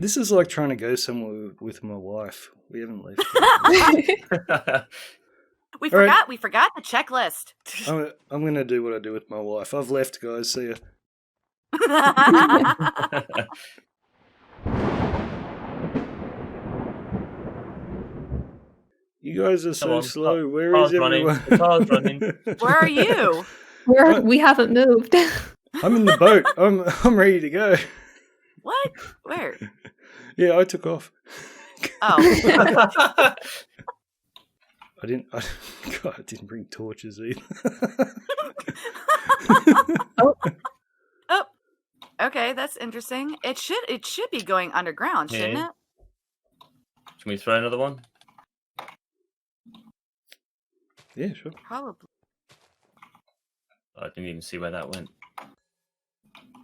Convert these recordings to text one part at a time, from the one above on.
This is like trying to go somewhere with my wife. We haven't left. We forgot the checklist. I'm going to do what I do with my wife. I've left, guys. See ya. You guys are so slow. Where is everyone? The car's running. Where are you? We haven't moved. I'm in the boat. I'm ready to go. What? Where? Yeah, I took off. Oh. I didn't bring torches either. Oh, okay, that's interesting. It should be going underground, shouldn't it? Can we throw another one? Yeah, sure. Probably. I didn't even see where that went.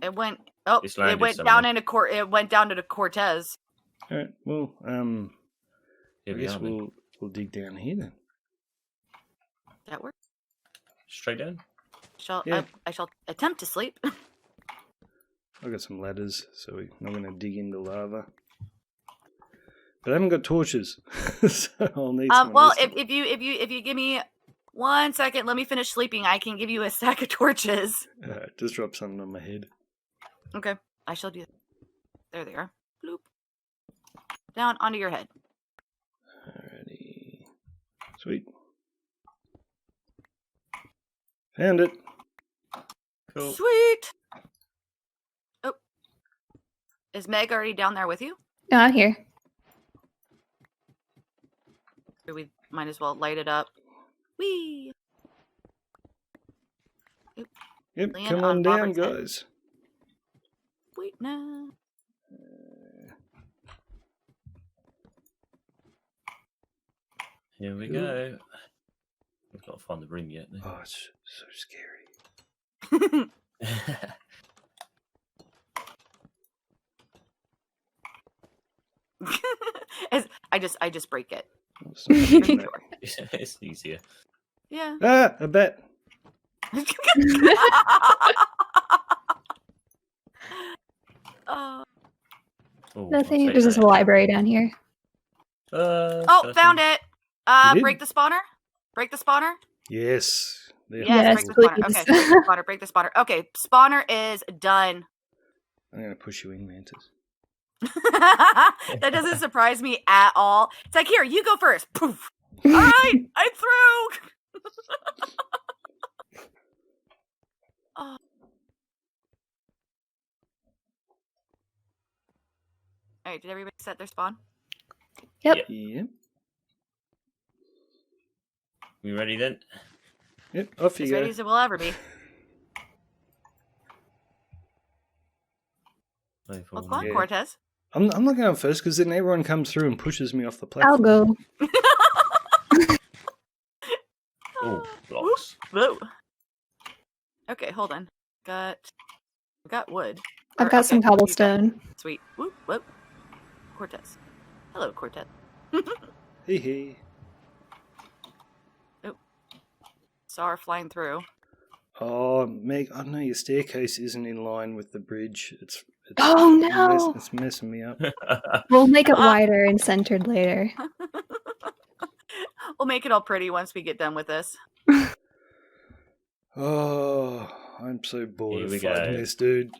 It went. Oh, it went down into It went down to the Cortez. All right. Well, I guess we'll dig down here then. That works. Straight down. I shall attempt to sleep. I got some ladders, so we're not going to dig into lava. But I haven't got torches, so I'll need some. Well, if you give me 1 second, let me finish sleeping. I can give you a stack of torches. Just drop something on my head. Okay, I shall do that. There they are. Bloop. Down onto your head. Alrighty. Sweet. Found it. Cool. Sweet. Oh, is Meg already down there with you? No, I'm here. We might as well light it up. Whee! Yep, come on down, guys. Wait now. Here we go. We've got to find the ring yet. Oh, it's so scary. I just break it. It's easier. Yeah. Ah, a bet. Nothing. There's just a library down here. Found it. Break the spawner. Break the spawner. Yes. Yes, break the spawner. Okay, break the spawner. Break the spawner. Okay, spawner is done. I'm gonna push you in, Mantis. That doesn't surprise me at all. It's like, here, you go first. Poof. All right, I threw. Oh. All right, did everybody set their spawn? Yep. Yep. You ready then? Yep, off you As go. ready as it will ever be. Well, come on, Cortez. I'm not going first because then everyone comes through and pushes me off the platform. I'll go. Oh, blocks. Whoa. Okay, hold on. We got wood. I've got some cobblestone. Sweet. Whoop, whoop. Cortez. Hello, Cortez. Hee hee. Oh. Saw her flying through. Oh, Meg, I know your staircase isn't in line with the bridge. It's Oh no! It's messing me up. We'll make it wider and centered later. We'll make it all pretty once we get done with this. Oh, I'm so bored of fighting this dude.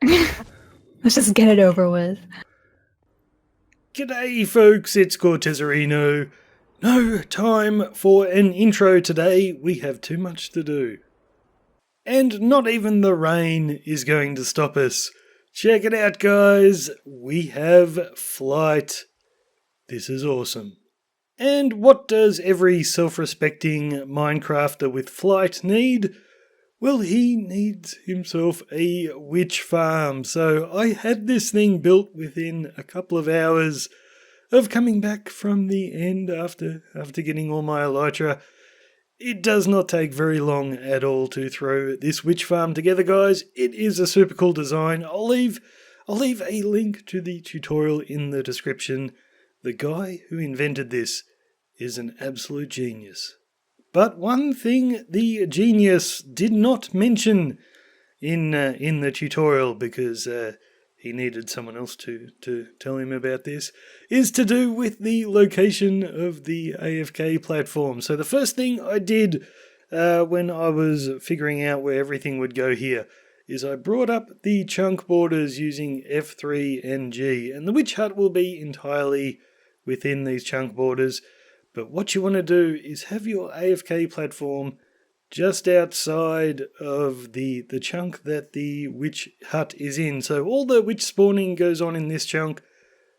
Let's just get it over with. G'day, folks. It's Cortezerino. No time for an intro today. We have too much to do. And not even the rain is going to stop us. Check it out, guys. We have flight. This is awesome. And what does every self-respecting Minecrafter with flight need? Well, he needs himself a witch farm. So I had this thing built within a couple of hours of coming back from the end after getting all my elytra. It does not take very long at all to throw this witch farm together, guys. It is a super cool design. I'll leave a link to the tutorial in the description. The guy who invented this is an absolute genius. But one thing the genius did not mention in the tutorial, because he needed someone else to tell him about this, is to do with the location of the AFK platform. So the first thing I did when I was figuring out where everything would go here is I brought up the chunk borders using F3 and G, and the witch hut will be entirely within these chunk borders. But what you want to do is have your AFK platform just outside of the chunk that the witch hut is in. So all the witch spawning goes on in this chunk.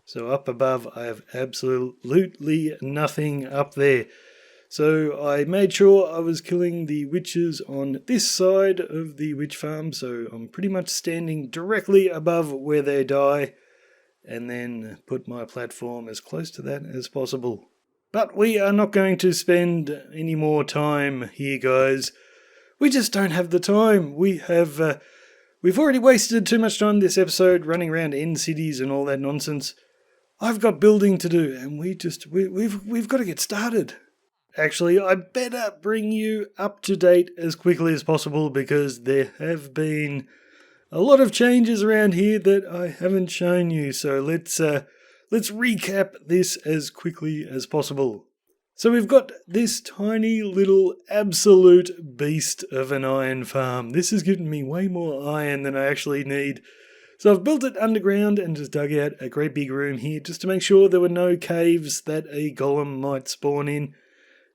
So up above I have absolutely nothing up there. So I made sure I was killing the witches on this side of the witch farm. So I'm pretty much standing directly above where they die. And then put my platform as close to that as possible. But we are not going to spend any more time here, guys. We just don't have the time. We've already wasted too much time this episode running around end cities and all that nonsense. I've got building to do, and we've got to get started. Actually, I better bring you up to date as quickly as possible because there have been a lot of changes around here that I haven't shown you. So let's recap this as quickly as possible. So we've got this tiny little absolute beast of an iron farm. This has given me way more iron than I actually need. So I've built it underground and just dug out a great big room here just to make sure there were no caves that a golem might spawn in.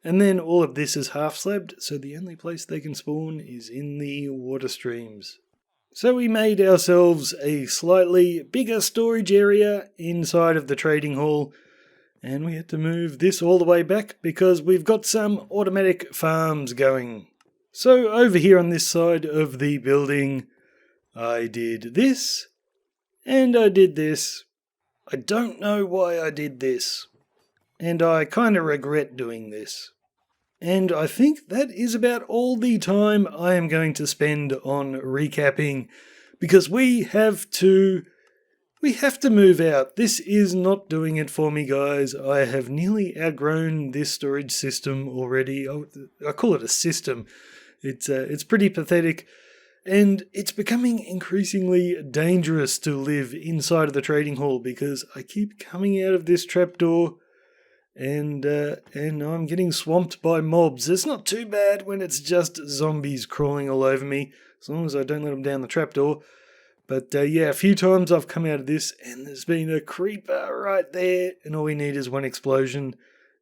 And then all of this is half slabbed, so the only place they can spawn is in the water streams. So we made ourselves a slightly bigger storage area inside of the trading hall, and we had to move this all the way back because we've got some automatic farms going. So over here on this side of the building, I did this, and I did this. I don't know why I did this, and I kind of regret doing this. And I think that is about all the time I am going to spend on recapping, because we have to move out. This is not doing it for me, guys. I have nearly outgrown this storage system already. I call it a system. It's pretty pathetic, and it's becoming increasingly dangerous to live inside of the trading hall because I keep coming out of this trapdoor. And I'm getting swamped by mobs. It's not too bad when it's just zombies crawling all over me, as long as I don't let them down the trapdoor. But yeah, a few times I've come out of this and there's been a creeper right there, and all we need is one explosion,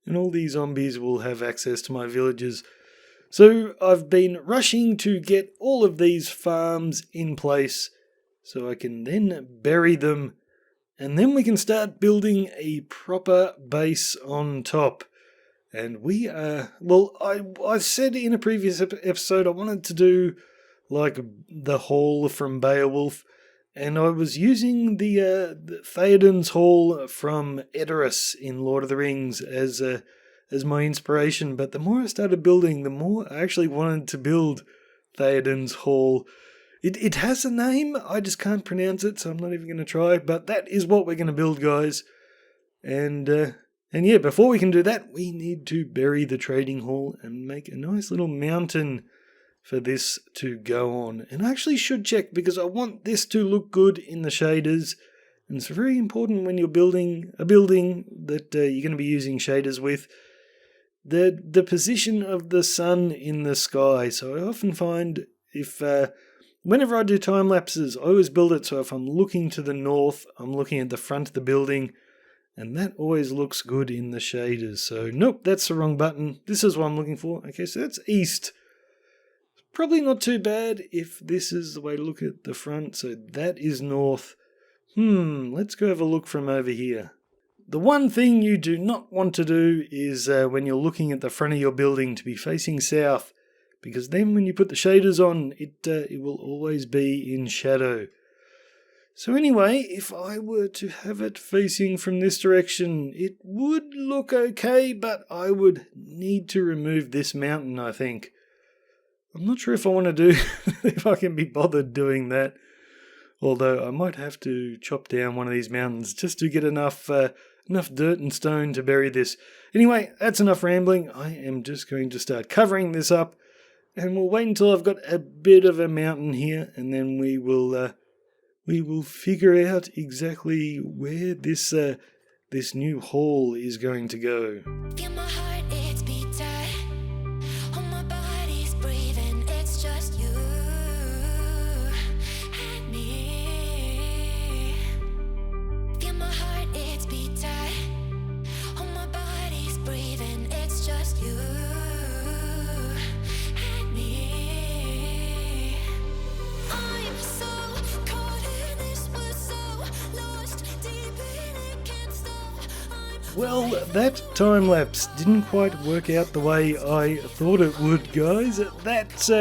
and all these zombies will have access to my villages. So I've been rushing to get all of these farms in place so I can then bury them. And then we can start building a proper base on top. And we are... Well, I said in a previous episode I wanted to do like the hall from Beowulf. And I was using the Theoden's Hall from Edoras in Lord of the Rings as my inspiration. But the more I started building, the more I actually wanted to build Theoden's Hall. It has a name, I just can't pronounce it, so I'm not even going to try, but that is what we're going to build, guys. And yeah, before we can do that, we need to bury the trading hall and make a nice little mountain for this to go on. And I actually should check, because I want this to look good in the shaders, and it's very important when you're building a building that you're going to be using shaders with, the position of the sun in the sky. So I often find whenever I do time lapses, I always build it so if I'm looking to the north, I'm looking at the front of the building, and that always looks good in the shaders. So nope, that's the wrong button. This is what I'm looking for. Okay, so that's east. Probably not too bad if this is the way to look at the front. So that is north. Let's go have a look from over here. The one thing you do not want to do is when you're looking at the front of your building to be facing south, because then when you put the shaders on, it will always be in shadow. So anyway, if I were to have it facing from this direction, it would look okay, but I would need to remove this mountain, I think. I'm not sure if I want to do, if I can be bothered doing that. Although I might have to chop down one of these mountains just to get enough dirt and stone to bury this. Anyway, that's enough rambling. I am just going to start covering this up. And we'll wait until I've got a bit of a mountain here, and then we'll we will figure out exactly where this new hall is going to go. Feel my heart, it's beating. All my body's breathing. It's just you and me. Feel my heart, it's beating. All my body's breathing. It's just you and me. I'm so caught in this, we're so lost deep in it, can't stop. Well, that time lapse didn't quite work out the way I thought it would, guys. That's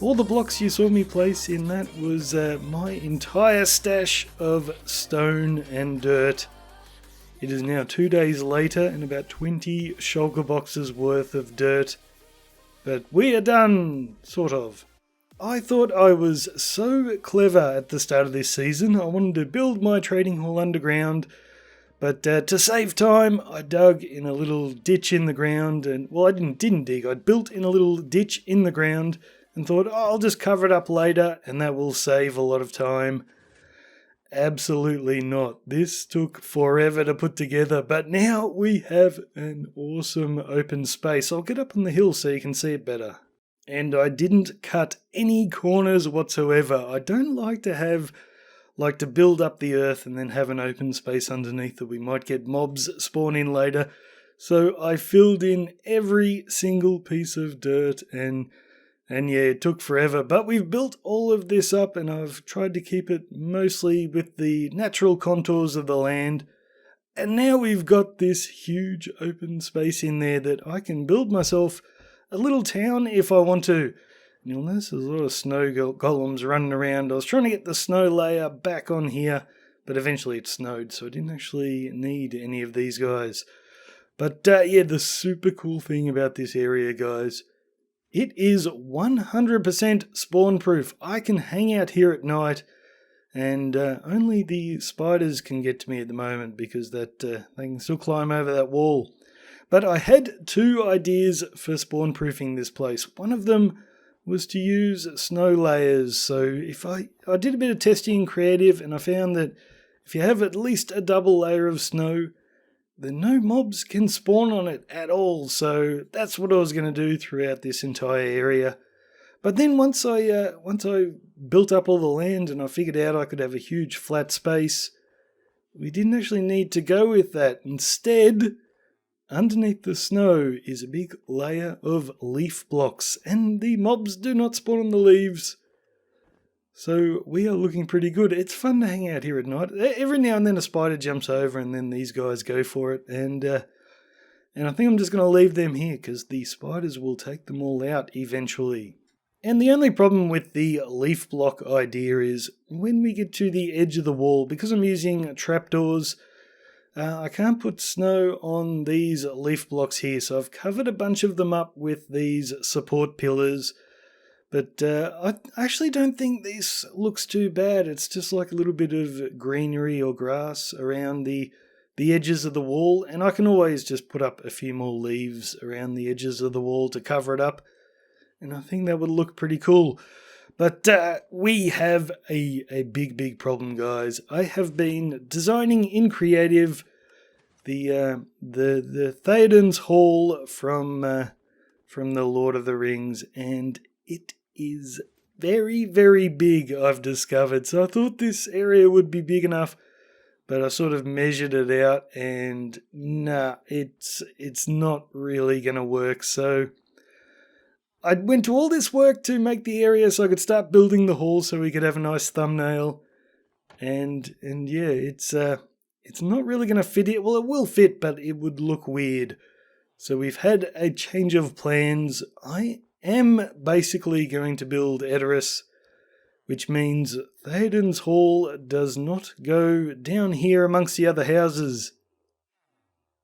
all the blocks you saw me place in that was my entire stash of stone and dirt. It is now 2 days later and about 20 shulker boxes worth of dirt. But we are done, sort of. I thought I was so clever at the start of this season. I wanted to build my trading hall underground, but to save time, I dug in a little ditch in the ground, and well, I didn't dig. I built in a little ditch in the ground and thought, oh, I'll just cover it up later, and that will save a lot of time. Absolutely not. This took forever to put together, but now we have an awesome open space. I'll get up on the hill so you can see it better. And I didn't cut any corners whatsoever. I don't like to build up the earth and then have an open space underneath that we might get mobs spawn in later. So I filled in every single piece of dirt and yeah, it took forever. But we've built all of this up and I've tried to keep it mostly with the natural contours of the land. And now we've got this huge open space in there that I can build myself a little town if I want to. And you'll notice there's a lot of snow golems running around. I was trying to get the snow layer back on here, but eventually it snowed, so I didn't actually need any of these guys. But yeah, the super cool thing about this area, guys, it is 100% spawn proof. I can hang out here at night, and only the spiders can get to me at the moment because they can still climb over that wall. But I had two ideas for spawn proofing this place. One of them was to use snow layers. So if I did a bit of testing in creative and I found that if you have at least a double layer of snow, then no mobs can spawn on it at all. So that's what I was going to do throughout this entire area. But then once I built up all the land and I figured out I could have a huge flat space, we didn't actually need to go with that. Instead, underneath the snow is a big layer of leaf blocks, and the mobs do not spawn on the leaves. So we are looking pretty good. It's fun to hang out here at night. Every now and then a spider jumps over and then these guys go for it. And I think I'm just going to leave them here because the spiders will take them all out eventually. And the only problem with the leaf block idea is when we get to the edge of the wall, because I'm using trapdoors, I can't put snow on these leaf blocks here, so I've covered a bunch of them up with these support pillars. But I actually don't think this looks too bad. It's just like a little bit of greenery or grass around the edges of the wall, and I can always just put up a few more leaves around the edges of the wall to cover it up, and I think that would look pretty cool. But we have a big problem, guys. I have been designing in creative the Theoden's Hall from the Lord of the Rings, and it is very, very big, I've discovered. So I thought this area would be big enough, but I sort of measured it out, and nah, it's not really going to work. So I went to all this work to make the area so I could start building the hall so we could have a nice thumbnail. And yeah, it's not really going to fit it. Well, it will fit, but it would look weird. So we've had a change of plans. I am basically going to build Edoras, which means Theoden's Hall does not go down here amongst the other houses.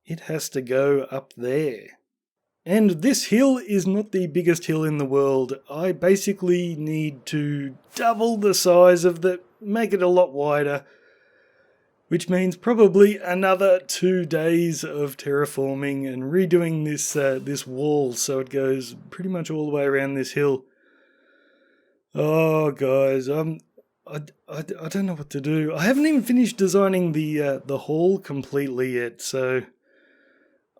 It has to go up there. And this hill is not the biggest hill in the world. I basically need to double the size of make it a lot wider, which means probably another 2 days of terraforming and redoing this wall so it goes pretty much all the way around this hill. Oh, guys, I don't know what to do. I haven't even finished designing the hall completely yet, so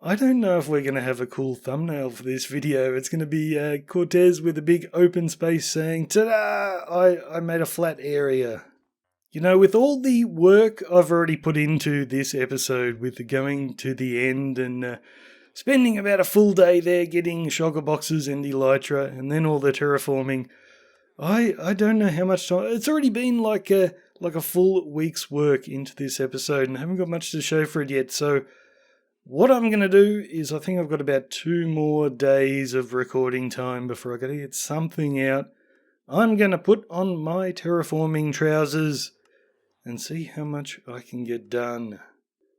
I don't know if we're going to have a cool thumbnail for this video. It's going to be Cortez with a big open space saying, "Ta-da! I made a flat area." You know, with all the work I've already put into this episode, with going to the end and spending about a full day there getting shulker boxes and elytra and then all the terraforming, I don't know how much time. It's already been like a full week's work into this episode and I haven't got much to show for it yet. So what I'm going to do is I think I've got about 2 more days of recording time before I got to get something out. I'm going to put on my terraforming trousers and see how much I can get done.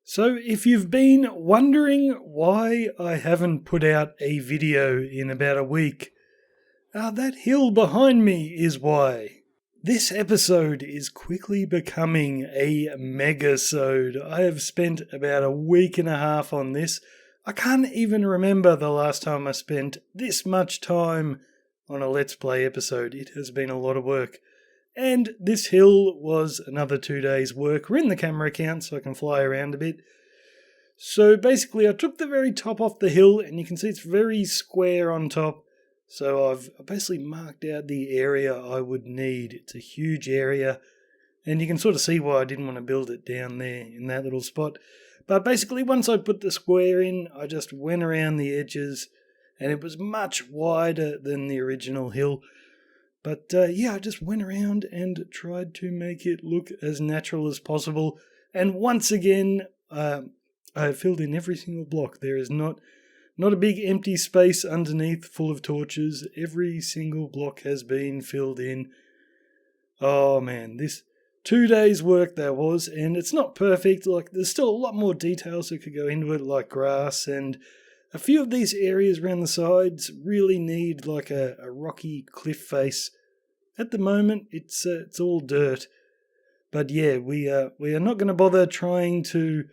So if you've been wondering why I haven't put out a video in about a week, that hill behind me is why. This episode is quickly becoming a Megasode. I have spent about a week and a half on this. I can't even remember the last time I spent this much time on a Let's Play episode. It has been a lot of work. And this hill was another 2 days work. We're in the camera account so I can fly around a bit. So basically I took the very top off the hill and you can see it's very square on top. So I've basically marked out the area I would need. It's a huge area and you can sort of see why I didn't want to build it down there in that little spot. But basically once I put the square in, I just went around the edges and it was much wider than the original hill. But yeah, I just went around and tried to make it look as natural as possible. And once again, I filled in every single block. There is not a big empty space underneath full of torches. Every single block has been filled in. Oh man, this 2 days work there was, and it's not perfect. Like there's still a lot more details that could go into it, like grass, and a few of these areas around the sides really need like a rocky cliff face. At the moment, it's all dirt. But yeah, we are not going to bother trying to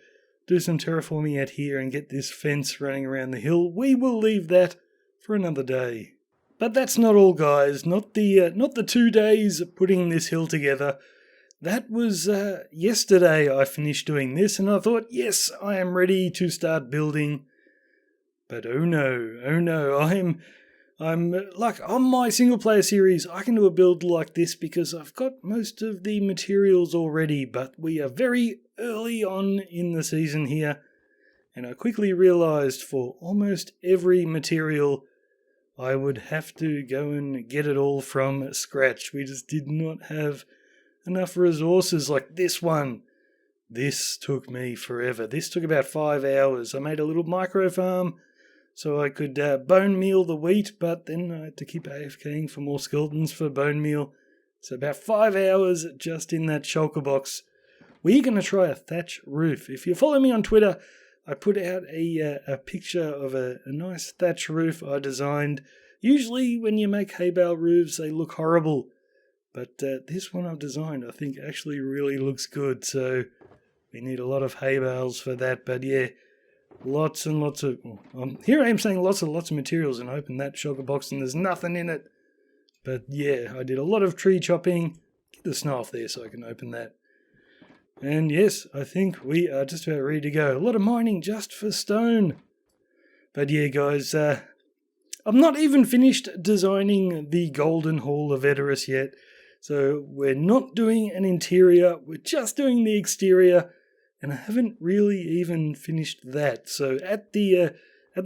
do some terraforming out here and get this fence running around the hill. We will leave that for another day. But that's not all, guys. Not the 2 days putting this hill together. That was yesterday I finished doing this and I thought, yes, I am ready to start building. But oh no, I'm like on my single player series, I can do a build like this because I've got most of the materials already, but we are very early on in the season here, and I quickly realized for almost every material I would have to go and get it all from scratch. We just did not have enough resources like this one. This took me forever. This took about 5 hours. I made a little micro farm so I could bone meal the wheat, but then I had to keep AFKing for more skeletons for bone meal. So about 5 hours just in that shulker box. We're going to try a thatch roof. If you follow me on Twitter, I put out a picture of a nice thatch roof I designed. Usually when you make hay bale roofs, they look horrible. But this one I've designed I think actually really looks good. So we need a lot of hay bales for that. But yeah, lots and lots of... here I am saying lots and lots of materials, and I open that shulker box and there's nothing in it. But yeah, I did a lot of tree chopping. Get the snow off there so I can open that. And yes, I think we are just about ready to go. A lot of mining just for stone. But yeah, guys, I'm not even finished designing the Golden Hall of Edoras yet. So we're not doing an interior, we're just doing the exterior. And I haven't really even finished that. So at the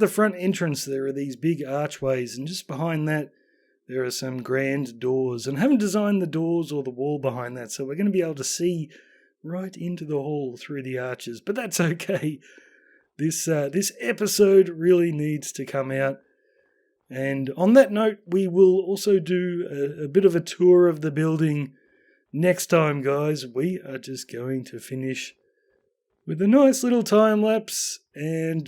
front entrance there are these big archways, and just behind that there are some grand doors. And I haven't designed the doors or the wall behind that, so we're going to be able to see right into the hall through the arches. But that's okay. This episode really needs to come out. And on that note, we will also do a bit of a tour of the building next time, guys. We are just going to finish with a nice little time lapse, and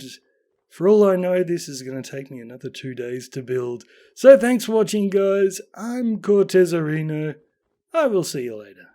for all I know, this is going to take me another 2 days to build. So thanks for watching, guys. I'm Cortezerino. I will see you later.